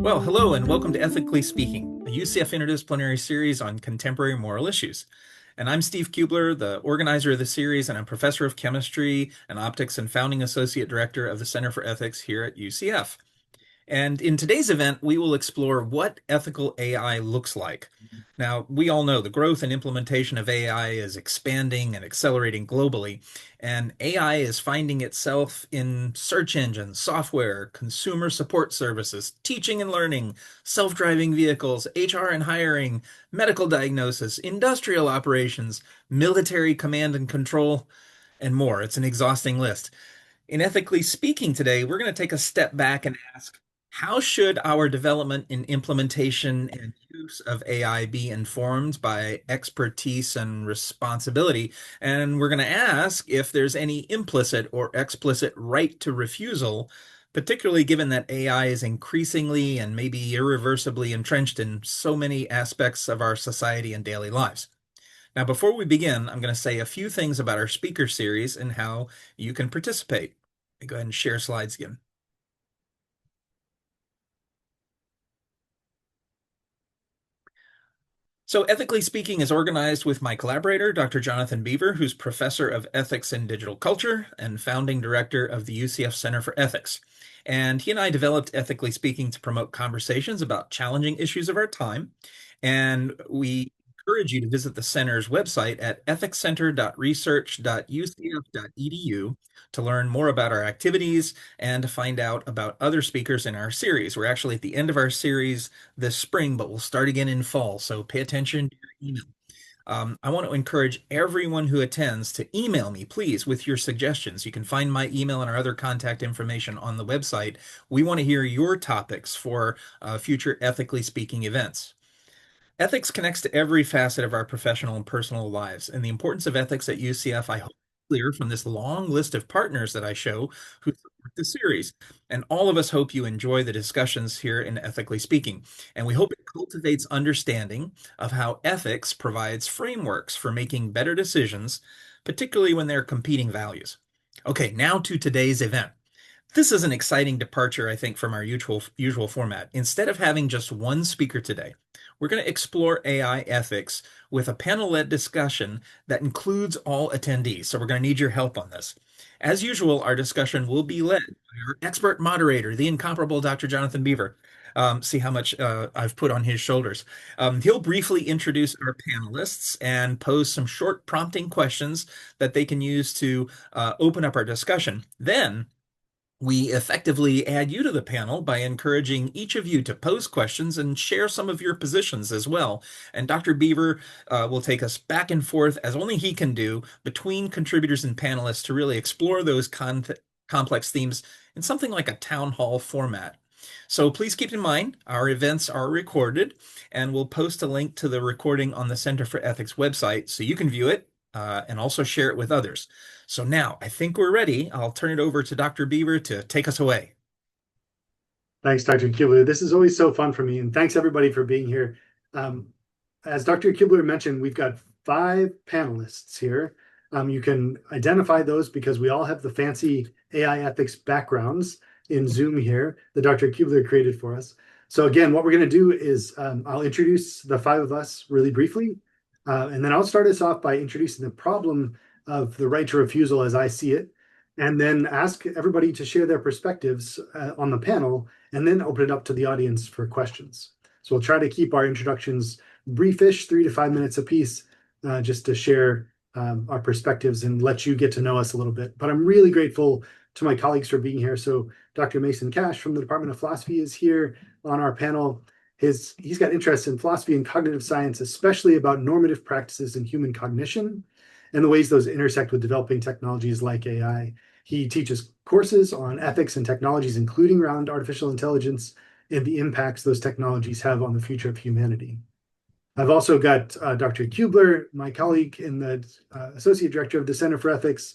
Well, hello and welcome to Ethically Speaking, a UCF interdisciplinary series on contemporary moral issues. And I'm Steve Kubler, the organizer of the series, and I'm professor of chemistry and optics and founding associate director of the Center for Ethics here at UCF. And in today's event, we will explore what ethical AI looks like. Now, we all know the growth and implementation of AI is expanding and accelerating globally, and AI is finding itself in search engines, software, consumer support services, teaching and learning, self-driving vehicles, HR and hiring, medical diagnosis, industrial operations, military command and control, and more. It's an exhausting list. In Ethically Speaking today, we're going to take a step back and ask, how should our development in implementation and use of AI be informed by expertise and responsibility? And we're going to ask if there's any implicit or explicit right to refusal, particularly given that AI is increasingly and maybe irreversibly entrenched in so many aspects of our society and daily lives. Now, before we begin, I'm going to say a few things about our speaker series and how you can participate. Go ahead and share slides again. So Ethically Speaking is organized with my collaborator, Dr. Jonathan Beaver, who's professor of ethics and digital culture and founding director of the UCF Center for Ethics. And he and I developed Ethically Speaking to promote conversations about challenging issues of our time. And we encourage you to visit the center's website at ethicscenter.research.ucf.edu to learn more about our activities and to find out about other speakers in our series. We're actually at the end of our series this spring, but we'll start again in fall. So pay attention to your email. I want to encourage everyone who attends to email me, please, with your suggestions. You can find my email and our other contact information on the website. We want to hear your topics for future Ethically Speaking events. Ethics connects to every facet of our professional and personal lives, and the importance of ethics at UCF, I hope, is clear from this long list of partners that I show who support the series. And all of us hope you enjoy the discussions here in Ethically Speaking. And we hope it cultivates understanding of how ethics provides frameworks for making better decisions, particularly when there are competing values. Okay, now to today's event. This is an exciting departure, I think, from our usual format. Instead of having just one speaker today, we're going to explore AI ethics with a panel-led discussion that includes all attendees. So we're going to need your help on this. As usual, our discussion will be led by our expert moderator, the incomparable Dr. Jonathan Beaver. See how much I've put on his shoulders. He'll briefly introduce our panelists and pose some short prompting questions that they can use to open up our discussion. Then we effectively add you to the panel by encouraging each of you to pose questions and share some of your positions as well. And Dr. Beaver will take us back and forth, as only he can do, between contributors and panelists to really explore those complex themes in something like a town hall format. So please keep in mind, our events are recorded, and we'll post a link to the recording on the Center for Ethics website so you can view it and also share it with others. So now I think we're ready. I'll turn it over to Dr. Beaver to take us away. Thanks, Dr. Kubler. This is always so fun for me, and thanks everybody for being here. As Dr. Kubler mentioned, we've got 5 panelists here. You can identify those because we all have the fancy AI ethics backgrounds in Zoom here that Dr. Kubler created for us. So again, what we're going to do is I'll introduce the 5 of us really briefly, and then I'll start us off by introducing the problem of the right to refusal as I see it, and then ask everybody to share their perspectives on the panel, and then open it up to the audience for questions. So we'll try to keep our introductions briefish, 3 to 5 minutes apiece, just to share our perspectives and let you get to know us a little bit. But I'm really grateful to my colleagues for being here. So Dr. Mason Cash from the Department of Philosophy is here on our panel. He's got interest in philosophy and cognitive science, especially about normative practices in human cognition and the ways those intersect with developing technologies like AI. He teaches courses on ethics and technologies, including around artificial intelligence and the impacts those technologies have on the future of humanity. I've also got Dr. Kubler, my colleague and the Associate Director of the Center for Ethics.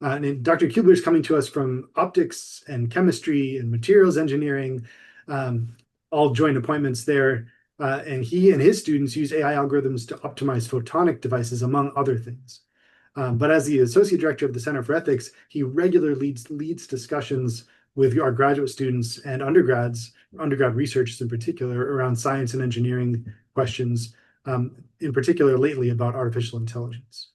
And Dr. Kubler is coming to us from optics and chemistry and materials engineering, all joint appointments there. And he and his students use AI algorithms to optimize photonic devices, among other things. But as the Associate Director of the Center for Ethics, he regularly leads discussions with our graduate students and undergrad researchers in particular, around science and engineering questions, in particular lately about artificial intelligence.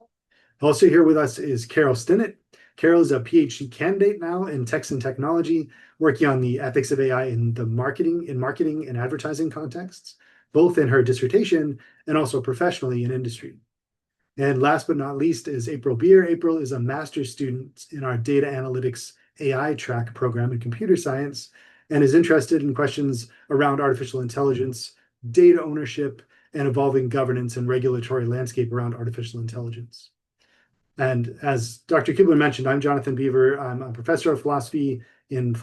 Also here with us is Carol Stinnett. Carol is a PhD candidate now in text and technology, working on the ethics of AI in marketing and advertising contexts, both in her dissertation and also professionally in industry. And last but not least is April Beer. April is a master's student in our data analytics AI track program in computer science and is interested in questions around artificial intelligence, data ownership, and evolving governance and regulatory landscape around artificial intelligence. And as Dr. Kibler mentioned, I'm Jonathan Beaver. I'm a professor of philosophy and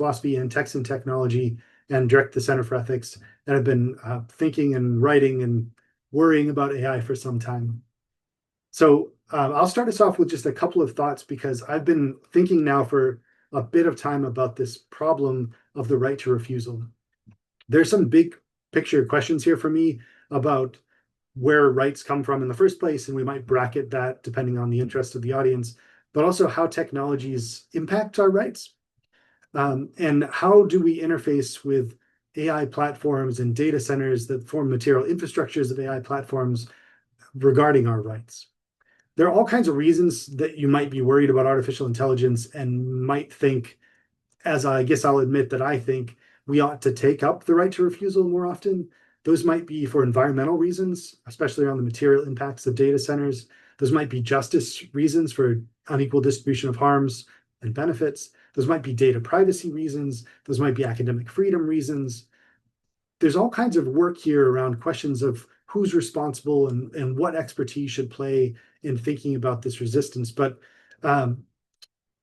text and technology and direct the Center for Ethics. And I've been thinking and writing and worrying about AI for some time. So I'll start us off with just a couple of thoughts because I've been thinking now for a bit of time about this problem of the right to refusal. There's some big picture questions here for me about where rights come from in the first place, and we might bracket that depending on the interest of the audience, but also how technologies impact our rights. And how do we interface with AI platforms and data centers that form material infrastructures of AI platforms regarding our rights? There are all kinds of reasons that you might be worried about artificial intelligence and might think, as I guess I'll admit that I think, we ought to take up the right to refusal more often. Those might be for environmental reasons, especially around the material impacts of data centers. Those might be justice reasons for unequal distribution of harms and benefits. Those might be data privacy reasons. Those might be academic freedom reasons. There's all kinds of work here around questions of who's responsible and what expertise should play in thinking about this resistance. But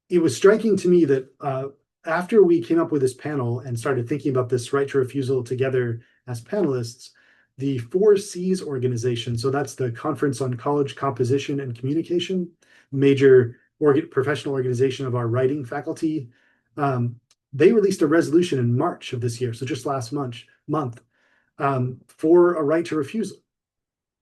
it was striking to me that after we came up with this panel and started thinking about this right to refusal together as panelists, the 4Cs organization, so that's the Conference on College Composition and Communication, major professional organization of our writing faculty, they released a resolution in March of this year, so just last month, for a right to refusal.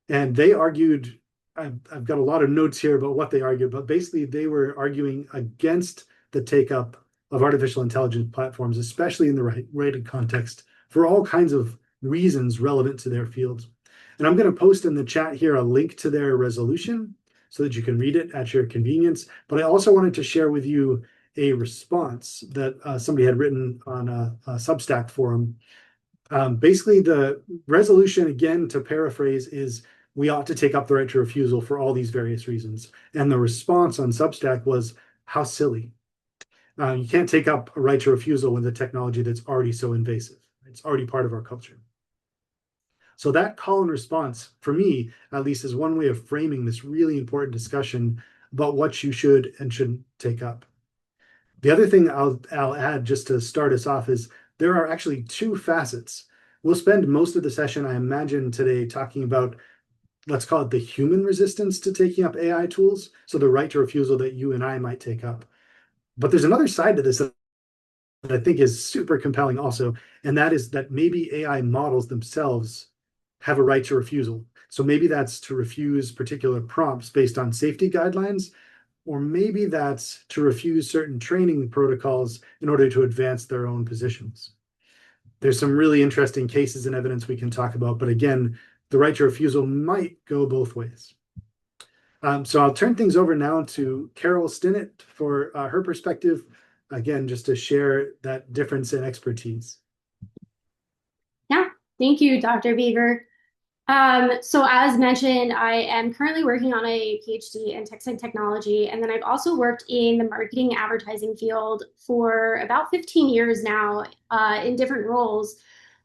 And they argued, I've got a lot of notes here about what they argued, but basically they were arguing against the take-up of artificial intelligence platforms, especially in the writing context, for all kinds of reasons relevant to their fields. And I'm going to post in the chat here a link to their resolution so that you can read it at your convenience. But I also wanted to share with you a response that somebody had written on a Substack forum. Basically, the resolution, again, to paraphrase, is we ought to take up the right to refusal for all these various reasons. And the response on Substack was, how silly. You can't take up a right to refusal with a technology that's already so invasive. It's already part of our culture. So that call and response, for me, at least, is one way of framing this really important discussion about what you should and shouldn't take up. The other thing I'll add just to start us off is there are actually two facets. We'll spend most of the session, I imagine, today talking about, let's call it the human resistance to taking up AI tools, so the right to refusal that you and I might take up. But there's another side to this that I think is super compelling also, and that is that maybe AI models themselves have a right to refusal. So maybe that's to refuse particular prompts based on safety guidelines, or maybe that's to refuse certain training protocols in order to advance their own positions. There's some really interesting cases and evidence we can talk about, but again, the right to refusal might go both ways. So I'll turn things over now to Carol Stinnett for her perspective, again, just to share that difference in expertise. Yeah, thank you, Dr. Beaver. So as mentioned, I am currently working on a PhD in text and technology, and then I've also worked in the marketing advertising field for about 15 years now in different roles.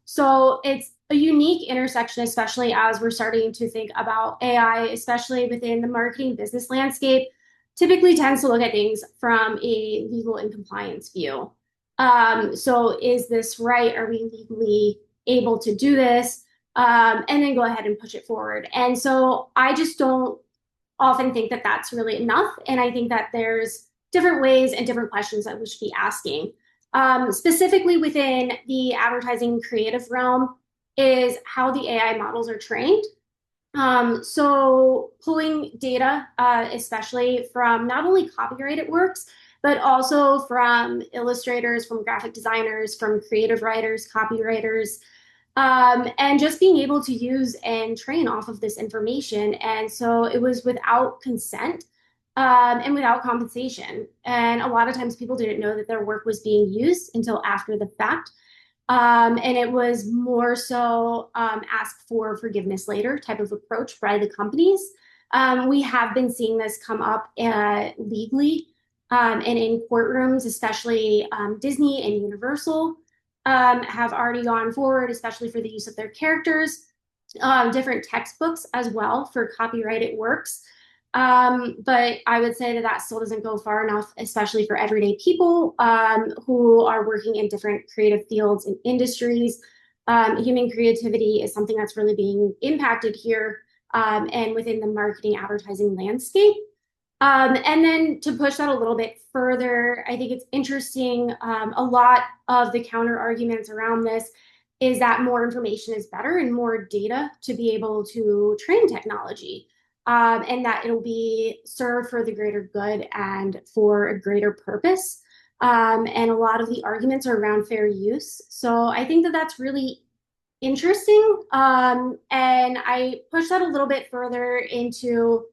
So it's a unique intersection, especially as we're starting to think about AI, especially within the marketing business landscape, typically tends to look at things from a legal and compliance view. So is this right? Are we legally able to do this? And then go ahead and push it forward. And so I just don't often think that that's really enough. And I think that there's different ways and different questions that we should be asking. Specifically within the advertising creative realm is how the AI models are trained. So pulling data, especially from not only copyrighted works, but also from illustrators, from graphic designers, from creative writers, copywriters, and just being able to use and train off of this information. And so it was without consent, and without compensation. And a lot of times people didn't know that their work was being used until after the fact. And it was more so ask for forgiveness later type of approach by the companies. We have been seeing this come up legally, and in courtrooms, especially Disney and Universal have already gone forward, especially for the use of their characters, different textbooks as well for copyrighted works. But I would say that that still doesn't go far enough, especially for everyday people who are working in different creative fields and industries. Human creativity is something that's really being impacted here, and within the marketing advertising landscape. And then to push that a little bit further, I think it's interesting. A lot of the counter arguments around this is that more information is better and more data to be able to train technology, and that it'll be served for the greater good and for a greater purpose. And a lot of the arguments are around fair use. So I think that that's really interesting. And I push that a little bit further into